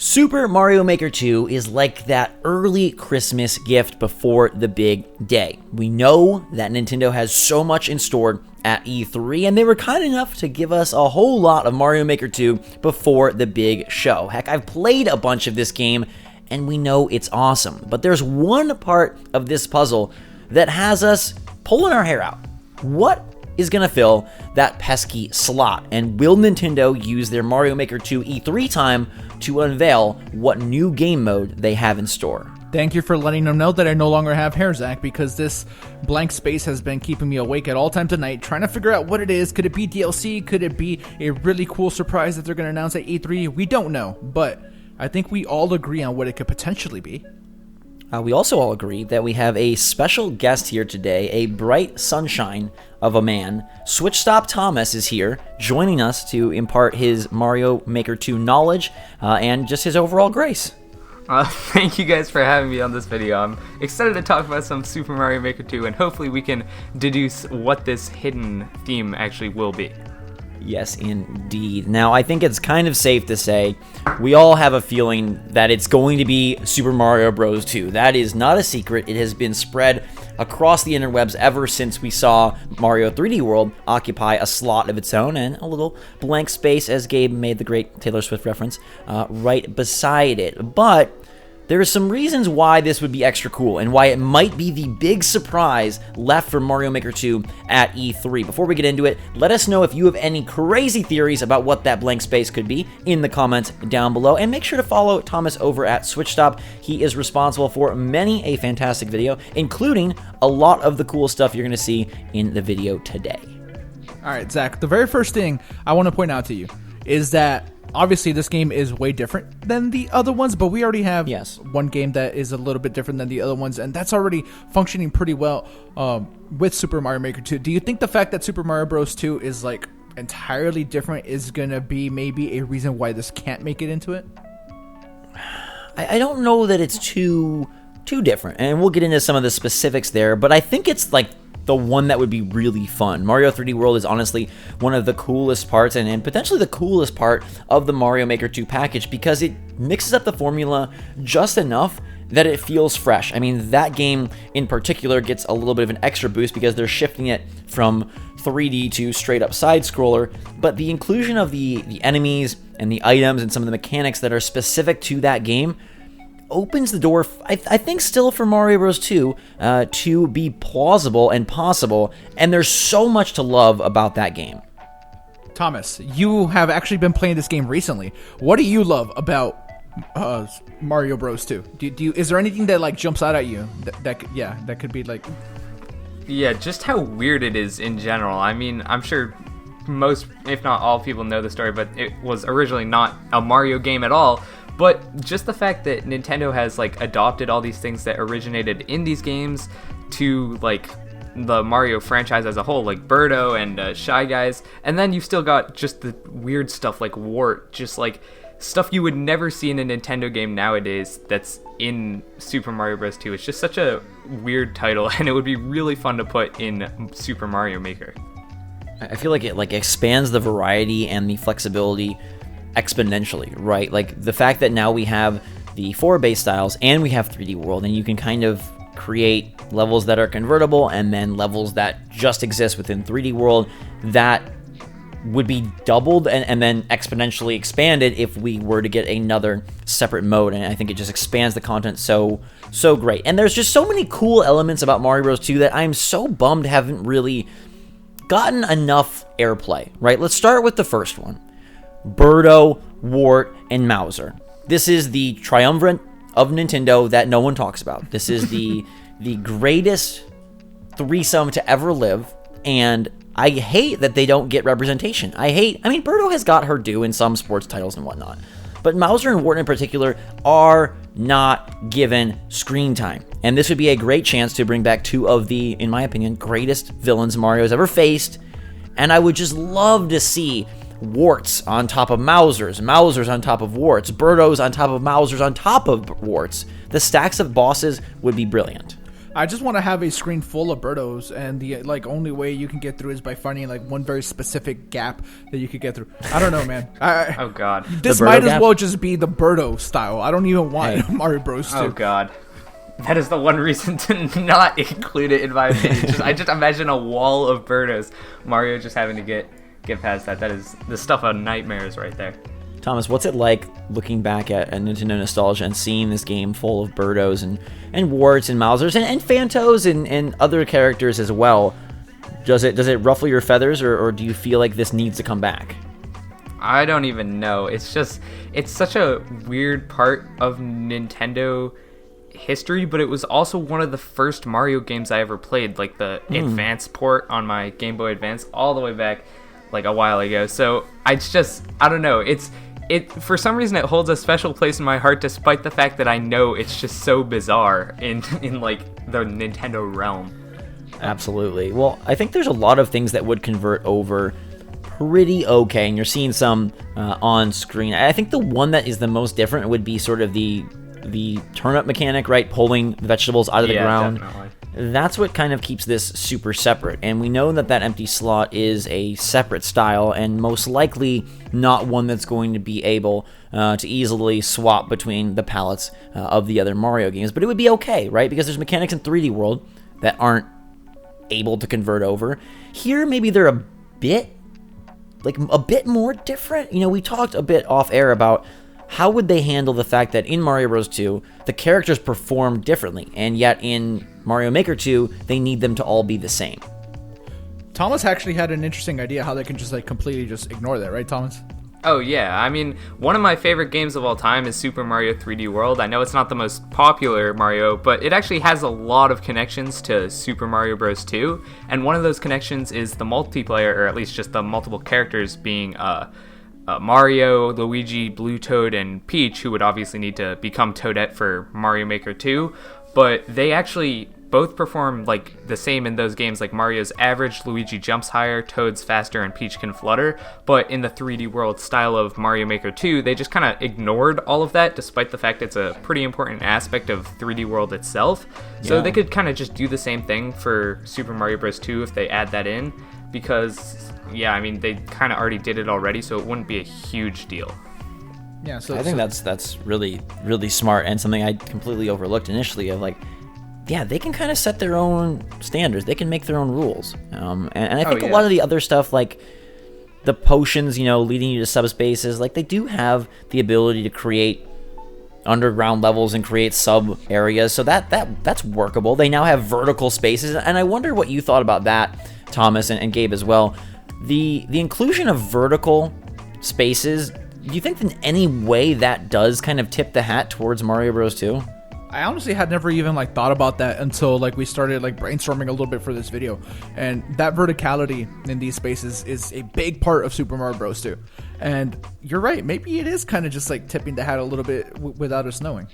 Super Mario Maker 2 is like that early Christmas gift before the big day. We know that Nintendo has so much in store at E3, and they were kind enough to give us a whole lot of Mario Maker 2 before the big show. Heck, I've played a bunch of this game, and we know it's awesome. But there's one part of this puzzle that has us pulling our hair out. What is going to fill that pesky slot? And will Nintendo use their Mario Maker 2 E3 time to unveil what new game mode they have in store? Thank you for letting them know that I no longer have hair, Zach, because this blank space has been keeping me awake at all times of night, trying to figure out what it is. Could it be DLC? Could it be a really cool surprise that they're going to announce at E3? We don't know, but I think we all agree on what it could potentially be. We also all agree that we have a special guest here today, a bright sunshine of a man. Switch Stop Thomas is here, joining us to impart his Mario Maker 2 knowledge and just his overall grace. Thank you guys for having me on this video. I'm excited to talk about some Super Mario Maker 2, and hopefully we can deduce what this hidden theme actually will be. Yes, indeed. Now, I think it's kind of safe to say we all have a feeling that it's going to be Super Mario Bros. 2. That is not a secret. It has been spread across the interwebs ever since we saw Mario 3D World occupy a slot of its own and a little blank space, as Gabe made the great Taylor Swift reference, right beside it. But there are some reasons why this would be extra cool and why it might be the big surprise left for Mario Maker 2 at E3. Before we get into it, let us know if you have any crazy theories about what that blank space could be in the comments down below. And make sure to follow Thomas over at SwitchStop. He is responsible for many a fantastic video, including a lot of the cool stuff you're going to see in the video today. All right, Zach, the very first thing I want to point out to you is that obviously this game is way different than the other ones, but we already have one game that is a little bit different than the other ones, and that's already functioning pretty well with Super Mario Maker 2. Do you think the fact that Super Mario Bros. 2 is like entirely different is going to be maybe a reason why this can't make it into it? I don't know that it's too different, and we'll get into some of the specifics there, but I think it's like the one that would be really fun. Mario 3D World is honestly one of the coolest parts and potentially the coolest part of the Mario Maker 2 package because it mixes up the formula just enough that it feels fresh. I mean, that game in particular gets a little bit of an extra boost because they're shifting it from 3D to straight up side scroller, but the inclusion of the enemies and the items and some of the mechanics that are specific to that game opens the door, I think, still for Mario Bros. 2 to be plausible and possible, and there's so much to love about that game. Thomas, you have actually been playing this game recently. What do you love about Mario Bros. 2? Is there anything that like jumps out at you that could be like? Yeah, just how weird it is in general. I mean, I'm sure most, if not all, people know the story, but it was originally not a Mario game at all. But just the fact that Nintendo has like adopted all these things that originated in these games to like the Mario franchise as a whole, like Birdo and Shy Guys, and then you've still got just the weird stuff like Wart, just like stuff you would never see in a Nintendo game nowadays that's in Super Mario Bros. 2. It's just such a weird title, and it would be really fun to put in Super Mario Maker. I feel like it like expands the variety and the flexibility exponentially, right? Like the fact that now we have the 4 base styles and we have 3D World, and you can kind of create levels that are convertible and then levels that just exist within 3D World that would be doubled and then exponentially expanded if we were to get another separate mode. And I think it just expands the content so great. And there's just so many cool elements about Mario Bros. 2 that I'm so bummed haven't really gotten enough airplay, right? Let's start with the first one. Birdo, Wart, and Mouser. This is the triumvirate of Nintendo that no one talks about. This is the greatest threesome to ever live, and I hate that they don't get representation. I mean, Birdo has got her due in some sports titles and whatnot, but Mouser and Wart in particular are not given screen time, and this would be a great chance to bring back 2 of the, in my opinion, greatest villains Mario's ever faced, and I would just love to see Warts on top of Mousers, Mousers on top of Warts, Birdos on top of Mousers on top of Warts. The stacks of bosses would be brilliant. I just want to have a screen full of Birdos, and the only way you can get through is by finding one very specific gap that you could get through. I don't know, man. Oh God, this might as well just be the Birdo style. I don't even want Mario Bros. 2. Oh God. That is the one reason to not include it in my opinion. I just imagine a wall of Birdos. Mario just having to get past that. That is the stuff of nightmares right there. Thomas, what's it like looking back at Nintendo nostalgia and seeing this game full of Birdos and Warts and Mousers and Phantos and other characters as well? Does it ruffle your feathers, or do you feel like this needs to come back? I don't even know. It's such a weird part of Nintendo history, but it was also one of the first Mario games I ever played, like the Advance port on my Game Boy Advance all the way back a while ago. So I don't know. It for some reason it holds a special place in my heart, despite the fact that I know it's just so bizarre in the Nintendo realm. Absolutely. Well, I think there's a lot of things that would convert over pretty okay, and you're seeing some on screen. I think the one that is the most different would be sort of the turnip mechanic, right? Pulling the vegetables out of the ground. Definitely. That's what kind of keeps this super separate. And we know that empty slot is a separate style, and most likely not one that's going to be able to easily swap between the palettes of the other Mario games. But it would be okay, right? Because there's mechanics in 3D World that aren't able to convert over. Here, maybe they're a bit more different. We talked a bit off air about how would they handle the fact that in Mario Bros. 2, the characters perform differently, and yet in Mario Maker 2, they need them to all be the same. Thomas actually had an interesting idea how they can just completely just ignore that, right, Thomas? Oh yeah, I mean, one of my favorite games of all time is Super Mario 3D World. I know it's not the most popular Mario, but it actually has a lot of connections to Super Mario Bros. 2, and one of those connections is the multiplayer, or at least just the multiple characters being Mario, Luigi, Blue Toad, and Peach, who would obviously need to become Toadette for Mario Maker 2, but they actually both perform the same in those games. Like Mario's average, Luigi jumps higher, Toad's faster, and Peach can flutter, but in the 3D World style of Mario Maker 2, they just kind of ignored all of that, despite the fact it's a pretty important aspect of 3D World itself. So they could kind of just do the same thing for Super Mario Bros. 2 if they add that in, because I mean, they kind of already did it already, so it wouldn't be a huge deal. Yeah, so I think that's really, really smart, and something I completely overlooked initially of they can kind of set their own standards. They can make their own rules. And I think a lot of the other stuff, like the potions, leading you to subspaces, they do have the ability to create underground levels and create sub areas, so that's workable. They now have vertical spaces, and I wonder what you thought about that, Thomas, and Gabe as well. The inclusion of vertical spaces, do you think in any way that does kind of tip the hat towards Mario Bros. 2? I honestly had never even thought about that until we started brainstorming a little bit for this video, and that verticality in these spaces is a big part of Super Mario Bros. 2. And you're right, maybe it is kind of just tipping the hat a little bit without us knowing.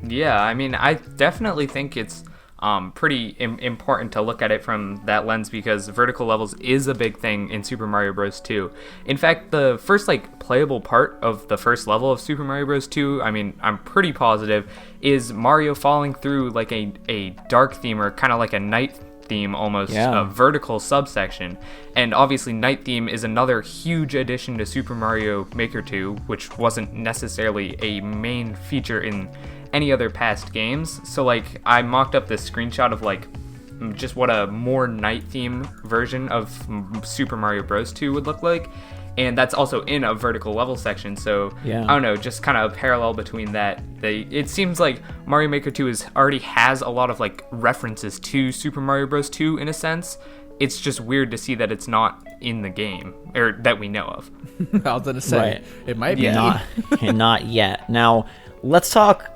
Yeah, I mean, I definitely think it's pretty important to look at it from that lens, because vertical levels is a big thing in Super Mario Bros. 2. In fact, the first playable part of the first level of Super Mario Bros. 2, I mean, I'm pretty positive, is Mario falling through a dark theme, or kind of like a night theme almost, a vertical subsection. And obviously Night Theme is another huge addition to Super Mario Maker 2, which wasn't necessarily a main feature in any other past games. So I mocked up this screenshot of just what a more night theme version of Super Mario Bros. 2 would look like, and that's also in a vertical level section. So I don't know, just kind of a parallel between that. It seems like Mario Maker 2 already has a lot of references to Super Mario Bros. 2 in a sense. It's just weird to see that it's not in the game, or that we know of. I was gonna say, It might be not yet. Now let's talk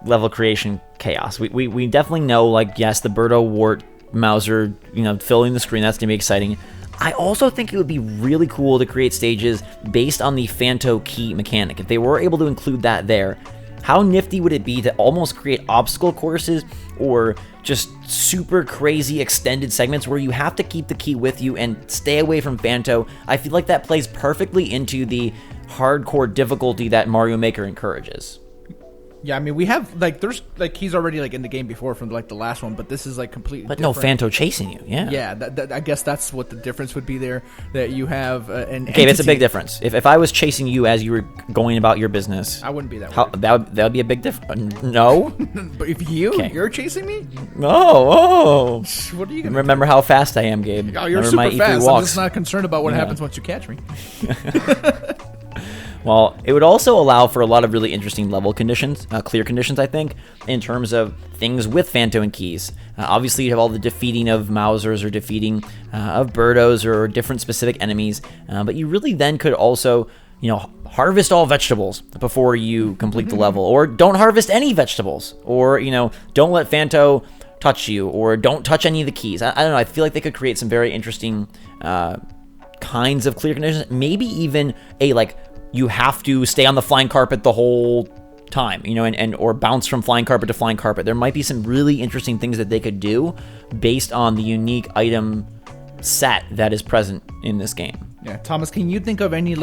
level creation chaos. We definitely know, yes, the Birdo, Wart, Mouser, filling the screen, that's gonna be exciting. I also think it would be really cool to create stages based on the Phanto key mechanic. If they were able to include that there, how nifty would it be to almost create obstacle courses, or just super crazy extended segments where you have to keep the key with you and stay away from Phanto? I feel like that plays perfectly into the hardcore difficulty that Mario Maker encourages. Yeah, I mean, we have there's he's already in the game before from the last one, but this is completely. But different. no Phanto chasing you. Yeah. Yeah, I guess that's what the difference would be there. That you have an. Okay, entity. it's a big difference. If I was chasing you as you were going about your business, I wouldn't be that. That would be a big difference. No. But if you're chasing me. Oh. What are you gonna remember how fast I am, Gabe? Oh, you're remember super fast. I'm just not concerned about what happens once you catch me. Well, it would also allow for a lot of really interesting level conditions, clear conditions, I think, in terms of things with Phanto and Keys. Obviously, you have all the defeating of Mausers or defeating of Birdos or different specific enemies, but you really then could also, harvest all vegetables before you complete the level, or don't harvest any vegetables, or, don't let Phanto touch you, or don't touch any of the keys. I don't know, I feel like they could create some very interesting kinds of clear conditions, maybe even you have to stay on the flying carpet the whole time, and or bounce from flying carpet to flying carpet. There might be some really interesting things that they could do based on the unique item set that is present in this game. Yeah, Thomas, can you think of any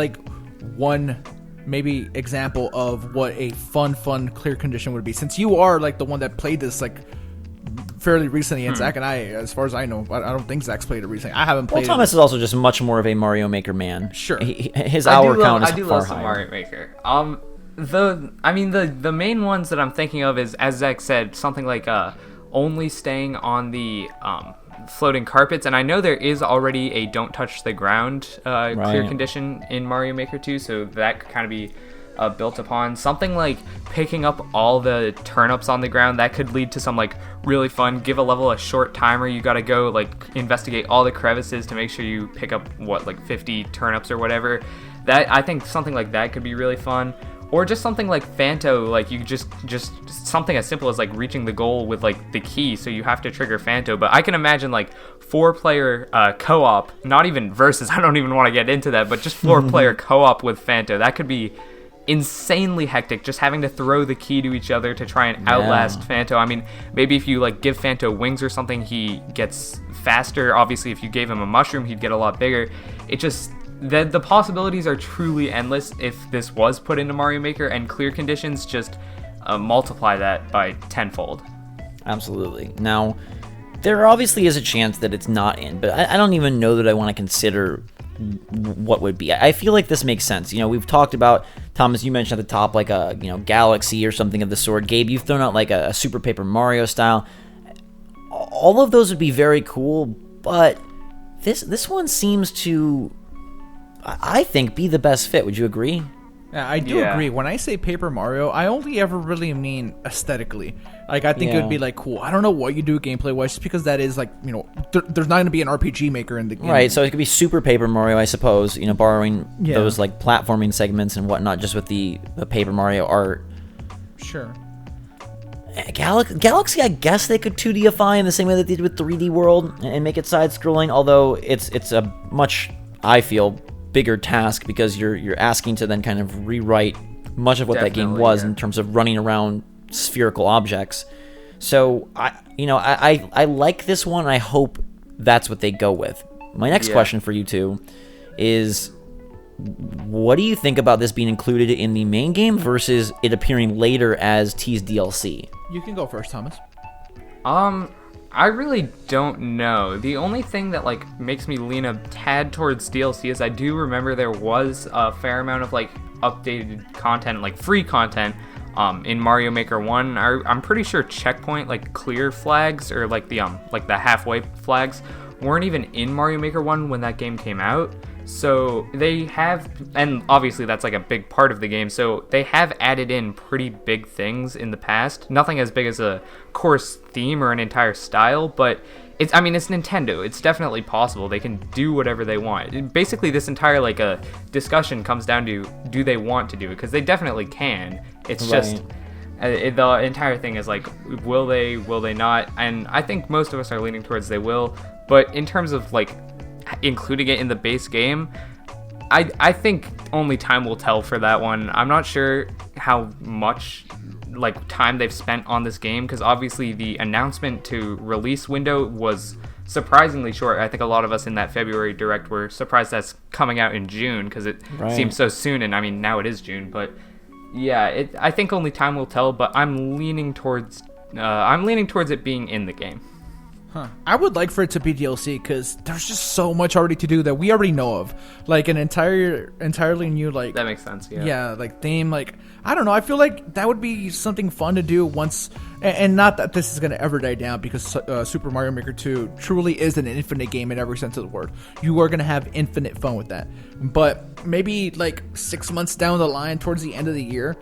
one maybe example of what a fun clear condition would be? Since you are the one that played this fairly recently, and Zach and I, as far as I know, I don't think Zach's played it recently. I haven't played it. Thomas is also just much more of a Mario Maker man. Sure. His hour count is far higher. I do love some Mario Maker. The main ones that I'm thinking of is, as Zach said, something like only staying on the floating carpets, and I know there is already a don't touch the ground clear condition in Mario Maker 2, so that could kind of be built upon. Something like picking up all the turnips on the ground, that could lead to some really fun, give a level a short timer. You gotta go investigate all the crevices to make sure you pick up 50 turnips or whatever. That, I think something like that could be really fun. Or just something like Phanto, you just something as simple as reaching the goal with the key, so you have to trigger Phanto. But I can imagine 4-player co-op, not even versus, I don't even want to get into that, but just 4-player co-op with Phanto. That could be insanely hectic, just having to throw the key to each other to try and outlast Phanto. I mean, maybe if you give Phanto wings or something, he gets faster. Obviously, if you gave him a mushroom, he'd get a lot bigger. It just, the possibilities are truly endless if this was put into Mario Maker, and clear conditions just multiply that by tenfold. Absolutely. Now, there obviously is a chance that it's not in, but I don't even know that I want to consider what would be. I feel like this makes sense. We've talked about, Thomas, you mentioned at the top a Galaxy or something of the sort. Gabe, you've thrown out a Super Paper Mario style. All of those would be very cool, but this one seems to, I think, be the best fit. Would you agree? Yeah, I do agree. When I say Paper Mario, I only ever really mean aesthetically. I think it would be cool. I don't know what you do gameplay wise, just because that is there's not going to be an RPG maker in the game. Right, so it could be Super Paper Mario, I suppose, borrowing those platforming segments and whatnot, just with the Paper Mario art. Sure. Galaxy, I guess they could 2Dify in the same way that they did with 3D World and make it side-scrolling, although it's a much, I feel, bigger task, because you're asking to then kind of rewrite much of what that game was in terms of running around spherical objects. So I like this one. I hope that's what they go with. My next question for you two is, what do you think about this being included in the main game versus it appearing later as teased DLC? You can go first, Thomas. I really don't know. The only thing that makes me lean a tad towards DLC is I do remember there was a fair amount of updated content, free content, in Mario Maker 1. I'm pretty sure checkpoint clear flags, or the halfway flags, weren't even in Mario Maker 1 when that game came out. So they have, and obviously that's a big part of the game, so they have added in pretty big things in the past. Nothing as big as a course theme or an entire style, but it's Nintendo. It's definitely possible. They can do whatever they want. Basically, this entire discussion comes down to, do they want to do it? Because they definitely can. It's just the entire thing is will they not? And I think most of us are leaning towards they will. But in terms of including it in the base game, I think only time will tell for that one. I'm not sure how much time they've spent on this game, because obviously the announcement to release window was surprisingly short. I think a lot of us in that February Direct were surprised that's coming out in June, because it seems so soon, and now it is June, but Yeah, I think only time will tell, but I'm leaning towards it being in the game. Huh. I would like for it to be DLC because there's just so much already to do that we already know of. Like an entirely new like. That makes sense. Yeah. Yeah, like theme. Like I don't know. I feel like that would be something fun to do once, and not that this is gonna ever die down because Super Mario Maker 2 truly is an infinite game in every sense of the word. You are gonna have infinite fun with that. But maybe like 6 months down the line, towards the end of the year,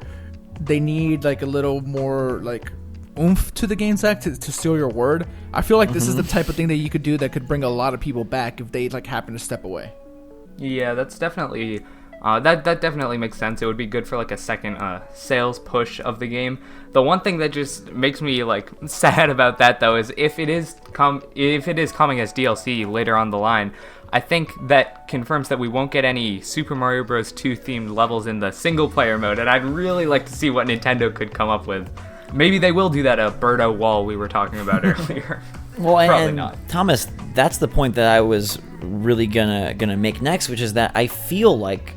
they need like a little more like oomph to the game, Zach, to steal your word. I feel like this is the type of thing that you could do that could bring a lot of people back if they like happen to step away. Yeah, that's definitely that definitely makes sense. It would be good for like a second sales push of the game. The one thing that just makes me like sad about that though is if it is coming as DLC later on the line, I think that confirms that we won't get any Super Mario Bros. 2 themed levels in the single player mode, and I'd really like to see what Nintendo could come up with. Maybe they will do that Birdo wall we were talking about earlier. Well, Probably and not. Thomas, that's the point that I was really gonna make next, which is that I feel like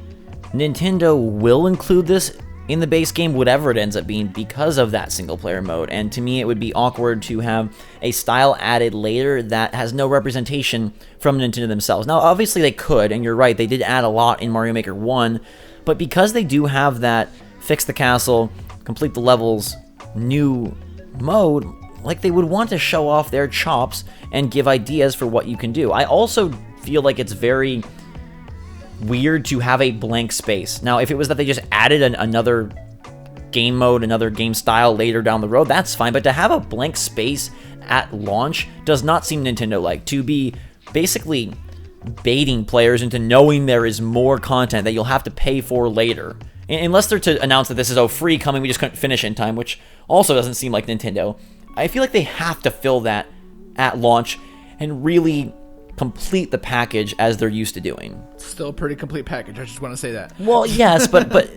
Nintendo will include this in the base game, whatever it ends up being, because of that single player mode. And to me, it would be awkward to have a style added later that has no representation from Nintendo themselves. Now, obviously they could, and you're right, they did add a lot in Mario Maker 1, but because they do have that fix the castle, complete the levels, new mode, like they would want to show off their chops and give ideas for what you can do. I also feel like it's very weird to have a blank space. Now, if it was that they just added another game mode, another game style later down the road, that's fine, but to have a blank space at launch does not seem Nintendo-like. To be basically baiting players into knowing there is more content that you'll have to pay for later. Unless they're to announce that this is free coming, we just couldn't finish in time, which also doesn't seem like Nintendo. I feel like they have to fill that at launch and really complete the package as they're used to doing. Still a pretty complete package, I just want to say that. Well, yes, but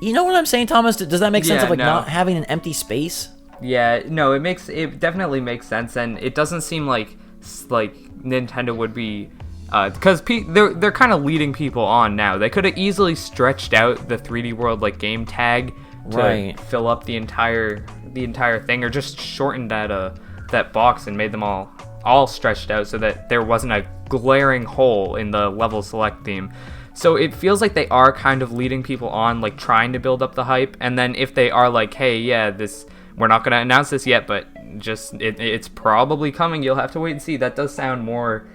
you know what I'm saying, Thomas? Does that make sense of not having an empty space? Yeah, no, it definitely makes sense, and it doesn't seem like Nintendo would be because they're kind of leading people on now. They could have easily stretched out the 3D World like game tag to fill up the entire thing, or just shortened that box and made them all stretched out so that there wasn't a glaring hole in the level select theme. So it feels like they are kind of leading people on, like trying to build up the hype, and then if they are like, hey, yeah, we're not going to announce this yet, but just it's probably coming, you'll have to wait and see. That does sound more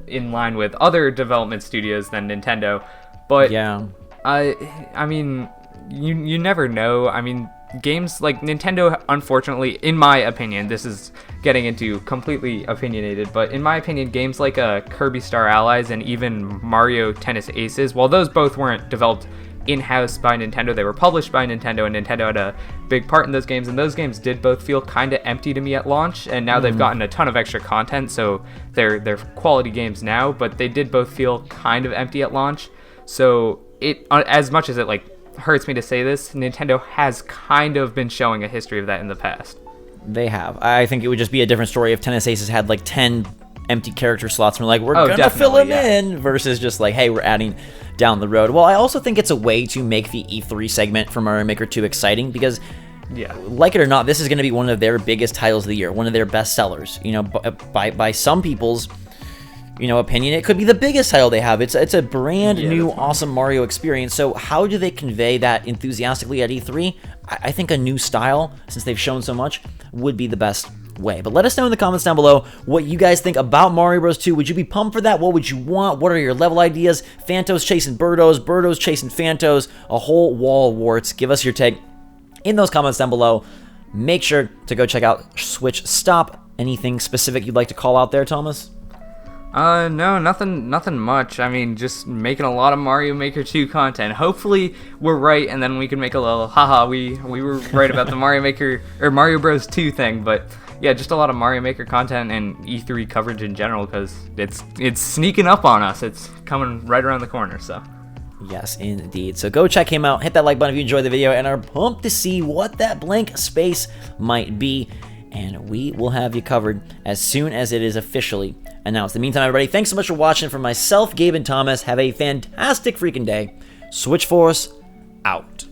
in line with other development studios than Nintendo. But yeah, I mean, you never know. I mean, games like Nintendo, unfortunately, in my opinion, this is getting into completely opinionated, but in my opinion, games like Kirby Star Allies and even Mario Tennis Aces, while those both weren't developed in-house by Nintendo, they were published by Nintendo, and Nintendo had a big part in those games, and those games did both feel kind of empty to me at launch, and now they've gotten a ton of extra content, so they're quality games now, but they did both feel kind of empty at launch. So it, as much as it like hurts me to say this, Nintendo has kind of been showing a history of that in the past. They have. I think it would just be a different story if Tennis Aces had like 10 empty character slots and we're like, we're gonna fill them in, versus just like, hey, we're adding down the road. Well, I also think it's a way to make the E3 segment for Mario Maker 2 exciting, because like it or not, this is going to be one of their biggest titles of the year, one of their best sellers. You know, by some people's opinion, it could be the biggest title they have. It's a brand new awesome Mario experience. So how do they convey that enthusiastically at E3? I think a new style, since they've shown so much, would be the best way. But let us know in the comments down below what you guys think about Mario Bros. 2. Would you be pumped for that? What would you want? What are your level ideas? Phantos chasing Birdos, Birdos chasing Phantos, a whole wall of warts. Give us your take in those comments down below. Make sure to go check out Switch Stop. Anything specific you'd like to call out there, Thomas? No, nothing much. I mean, just making a lot of Mario Maker 2 content. Hopefully we're right, and then we can make a little haha, we were right about the Mario Maker or Mario Bros 2 thing. But yeah, just a lot of Mario Maker content and E3 coverage in general, because it's sneaking up on us. It's coming right around the corner, so. Yes, indeed. So go check him out. Hit that like button if you enjoyed the video and are pumped to see what that blank space might be. And we will have you covered as soon as it is officially announced. In the meantime, everybody, thanks so much for watching. For myself, Gabe, and Thomas, have a fantastic freaking day. Switch Force out.